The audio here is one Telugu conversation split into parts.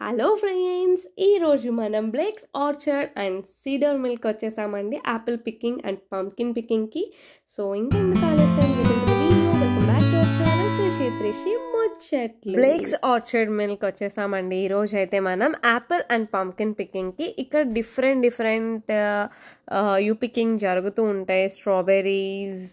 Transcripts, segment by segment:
హలో ఫ్రెండ్స్, ఈరోజు మనం Blake's orchard and cider milk వచ్చేసామండి యాపిల్ పికింగ్ అండ్ పంకిన్ పికింగ్కి. సో ఇంకెందుకు ఆలస్యం, welcome back to our channel Trishi ముచ్చట్లు. బ్లేక్స్ ఆర్చర్డ్ మిల్క్ వచ్చేసామండి. ఈరోజు అయితే మనం యాపిల్ అండ్ పంకిన్ పికింగ్కి ఇక్కడ డిఫరెంట్ యూ పికింగ్ జరుగుతూ ఉంటాయి. స్ట్రాబెర్రీస్,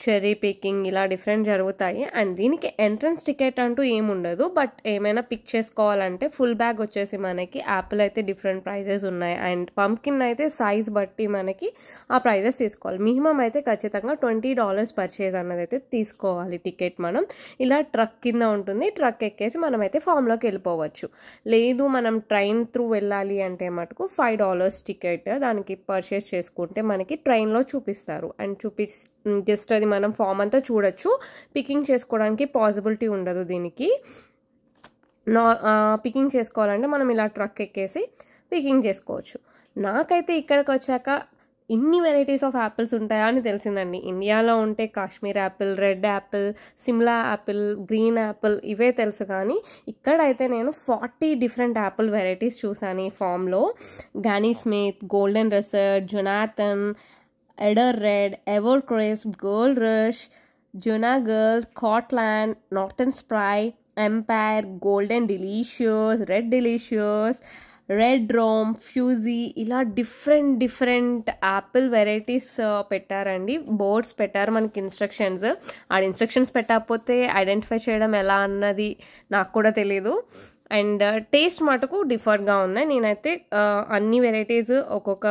చెర్రీ పికింగ్ ఇలా డిఫరెంట్ జరుగుతాయి. అండ్ దీనికి ఎంట్రన్స్ టికెట్ అంటూ ఏముండదు, బట్ ఏమైనా పిక్ చేసుకోవాలంటే ఫుల్ బ్యాగ్ వచ్చేసి మనకి యాపిల్ అయితే డిఫరెంట్ ప్రైజెస్ ఉన్నాయి. అండ్ పంకిన్ అయితే సైజ్ బట్టి మనకి ఆ ప్రైజెస్ తీసుకోవాలి. మినిమం అయితే ఖచ్చితంగా $20 పర్చేజ్ అన్నది అయితే తీసుకోవాలి టికెట్. మనం ఇలా ట్రక్ కింద ఉంటుంది, ట్రక్ ఎక్కేసి మనం అయితే ఫామ్లోకి వెళ్ళిపోవచ్చు. లేదు మనం ట్రైన్ త్రూ వెళ్ళాలి అంటే మటుకు $5 టికెట్ దానికి పర్చేస్ చేసుకుంటే మనకి ట్రైన్లో చూపిస్తారు. అండ్ జస్ట్ అది మనం ఫామ్ అంతా చూడొచ్చు. పికింగ్ చేసుకోవడానికి పాసిబిలిటీ ఉండదు దీనికి. పికింగ్ చేసుకోవాలంటే మనం ఇలా ట్రక్ ఎక్కేసి పికింగ్ చేసుకోవచ్చు. నాకైతే ఇక్కడికి వచ్చాక ఇన్ని వెరైటీస్ ఆఫ్ యాపిల్స్ ఉంటాయా అని తెలిసిందండి. ఇండియాలో ఉంటే Kashmir apple, red apple, Shimla apple, green apple ఇవే తెలుసు, కానీ ఇక్కడైతే నేను 40 డిఫరెంట్ యాపిల్ వెరైటీస్ చూసాను ఈ ఫామ్లో. Granny Smith, golden russet, Jonathan, Idared, ever crisp, gold rush, Jonagold, Scotland, northern spy, empire, golden delicious, red delicious, red Rome, Fuji ఇలా డిఫరెంట్ యాపిల్ వెరైటీస్ పెట్టారండి. బోర్డ్స్ పెట్టారు మనకి ఇన్స్ట్రక్షన్స్. ఆ ఇన్స్ట్రక్షన్స్ పెట్టకపోతే ఐడెంటిఫై చేయడం ఎలా అన్నది నాకు కూడా తెలీదు. అండ్ టేస్ట్ మటుకు డిఫర్గా ఉన్నాయి. నేనైతే అన్ని వెరైటీస్ ఒక్కొక్క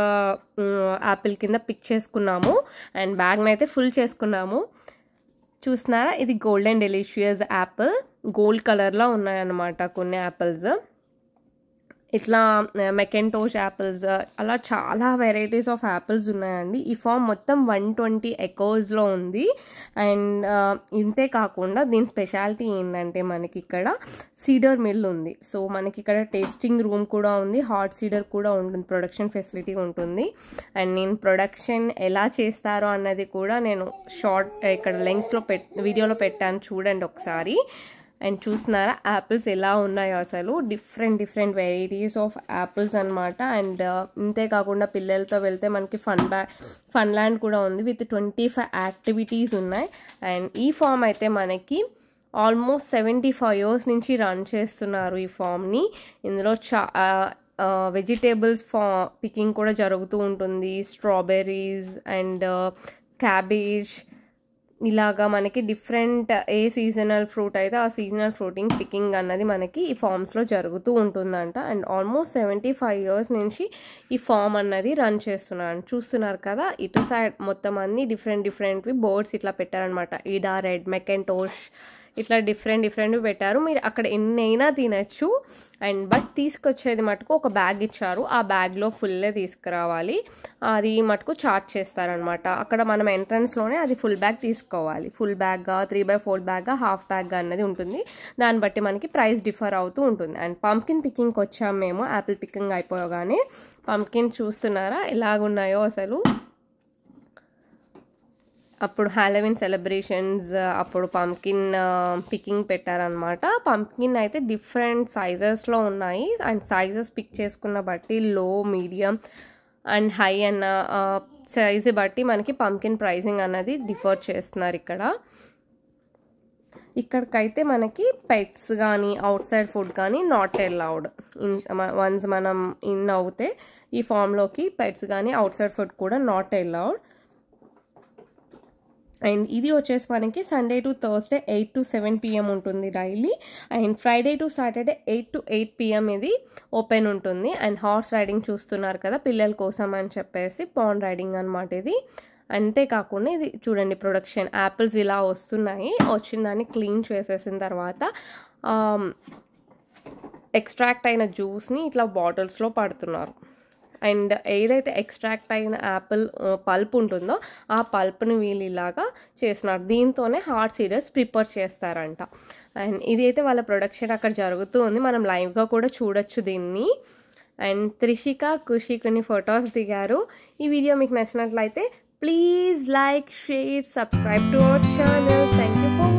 యాపిల్ కింద పిక్ చేసుకున్నాము అండ్ బ్యాగ్ని అయితే ఫుల్ చేసుకున్నాము. చూస్తున్నారా, ఇది గోల్డెన్ డెలిషియస్ యాపిల్. గోల్డ్ కలర్లో ఉన్నాయన్నమాట కొన్ని యాపిల్స్. ఇట్లా మెకెంటోష్ యాపిల్స్, అలా చాలా వెరైటీస్ ఆఫ్ యాపిల్స్ ఉన్నాయండి. ఈ ఫామ్ మొత్తం 120 ఎకర్స్లో ఉంది. అండ్ ఇంతే కాకుండా దీని స్పెషాలిటీ ఏంటంటే మనకి ఇక్కడ సీడర్ మిల్ ఉంది. సో మనకి ఇక్కడ టేస్టింగ్ రూమ్ కూడా ఉంది, హాట్ సీడర్ కూడా ఉంటుంది, ప్రొడక్షన్ ఫెసిలిటీ ఉంటుంది. అండ్ నేను ప్రొడక్షన్ ఎలా చేస్తారో అన్నది కూడా నేను షార్ట్ ఇక్కడ లెంగ్త్లో వీడియోలో పెట్టాను, చూడండి ఒకసారి. అండ్ చూస్తున్నారా యాపిల్స్ ఎలా ఉన్నాయో అసలు డిఫరెంట్ వెరైటీస్ ఆఫ్ యాపిల్స్ అనమాట. అండ్ ఇంతే కాకుండా పిల్లలతో వెళ్తే మనకి ఫన్ ల్యాండ్ కూడా ఉంది విత్ 25 యాక్టివిటీస్ ఉన్నాయి. అండ్ ఈ ఫామ్ అయితే మనకి ఆల్మోస్ట్ 75 years నుంచి రన్ చేస్తున్నారు ఈ ఫామ్ని. ఇందులో వెజిటేబుల్స్ పికింగ్ కూడా జరుగుతూ ఉంటుంది. స్ట్రాబెర్రీస్ అండ్ క్యాబేజ్ ఇలాగా మనకి డిఫరెంట్ ఏ సీజనల్ ఫ్రూట్ అయితే ఆ సీజనల్ ఫ్రూటింగ్ పికింగ్ అన్నది మనకి ఈ ఫామ్స్లో జరుగుతూ ఉంటుందంట. అండ్ ఆల్మోస్ట్ 75 years నుంచి ఈ ఫామ్ అన్నది రన్ చేస్తున్నాను. చూస్తున్నారు కదా, ఇటు సైడ్ మొత్తం అన్ని డిఫరెంట్వి బోర్డ్స్ ఇట్లా పెట్టారనమాట. ఈడా రెడ్, మెకెంటోష్ ఇట్లా డిఫరెంట్ పెట్టారు. మీరు అక్కడ ఎన్నైనా తినచ్చు. అండ్ బట్ తీసుకొచ్చేది మటుకు ఒక బ్యాగ్ ఇచ్చారు, ఆ బ్యాగ్లో ఫుల్లే తీసుకురావాలి. అది మటుకు చార్జ్ చేస్తారనమాట. అక్కడ మనం ఎంట్రన్స్లోనే అది ఫుల్ బ్యాగ్ తీసుకోవాలి. ఫుల్ బ్యాగ్గా, 3/4 బ్యాగ్గా, హాఫ్ బ్యాగ్గా అన్నది ఉంటుంది. దాన్ని బట్టి మనకి ప్రైస్ డిఫర్ అవుతూ ఉంటుంది. అండ్ పంకిన్ పికింగ్కి వచ్చాము మేము. యాపిల్ పికింగ్ అయిపోగానే పంకిన్ చూస్తున్నారా ఎలాగున్నాయో అసలు. అప్పుడు హాలోవిన్ సెలబ్రేషన్స్ అప్పుడు పంకిన్ పికింగ్ పెట్టారనమాట. పంకిన్ అయితే డిఫరెంట్ సైజెస్లో ఉన్నాయి. అండ్ సైజెస్ పిక్ చేసుకున్న బట్టి లో, మీడియం అండ్ హై అన్న సైజు బట్టి మనకి పంకిన్ ప్రైసింగ్ అన్నది డిఫర్ చేస్తున్నారు ఇక్కడ. ఇక్కడికైతే మనకి పెట్స్ కానీ అవుట్ సైడ్ ఫుడ్ కానీ నాట్ అలౌడ్. వన్స్ మనం ఇన్ అవుతే ఈ ఫామ్లోకి పెట్స్ కానీ అవుట్ సైడ్ ఫుడ్ కూడా నాట్ అలౌడ్. అండ్ ఇది వచ్చేసి మనకి Sunday to Thursday 8 to 7 PM ఉంటుంది daily. And Friday to Saturday 8 to 8 PM ఇది ఓపెన్ ఉంటుంది. అండ్ హార్స్ రైడింగ్ చూస్తున్నారు కదా పిల్లల కోసం అని చెప్పేసి, పాండ్ రైడింగ్ అనమాట ఇది. అంతేకాకుండా ఇది చూడండి ప్రొడక్షన్ యాపిల్స్ ఇలా వస్తున్నాయి. వచ్చిన దాన్ని క్లీన్ చేసేసిన తర్వాత ఎక్స్ట్రాక్ట్ అయిన జ్యూస్ని ఇట్లా బాటిల్స్లో పడుతున్నారు. అండ్ ఏదైతే ఎక్స్ట్రాక్ట్ అయిన యాపిల్ పల్ప్ ఉంటుందో ఆ పల్ప్ని వీళ్ళు ఇలాగా చేస్తున్నారు. దీంతోనే హాట్ సీడర్స్ ప్రిపేర్ చేస్తారంట. అండ్ ఇది అయితే వాళ్ళ ప్రొడక్షన్ అక్కడ జరుగుతూ ఉంది, మనం లైవ్గా కూడా చూడొచ్చు దీన్ని. అండ్ త్రిషిక, ఖుషి కొన్ని ఫొటోస్ దిగారు. ఈ వీడియో మీకు నచ్చినట్లయితే please like, share, subscribe to our channel. Thank you for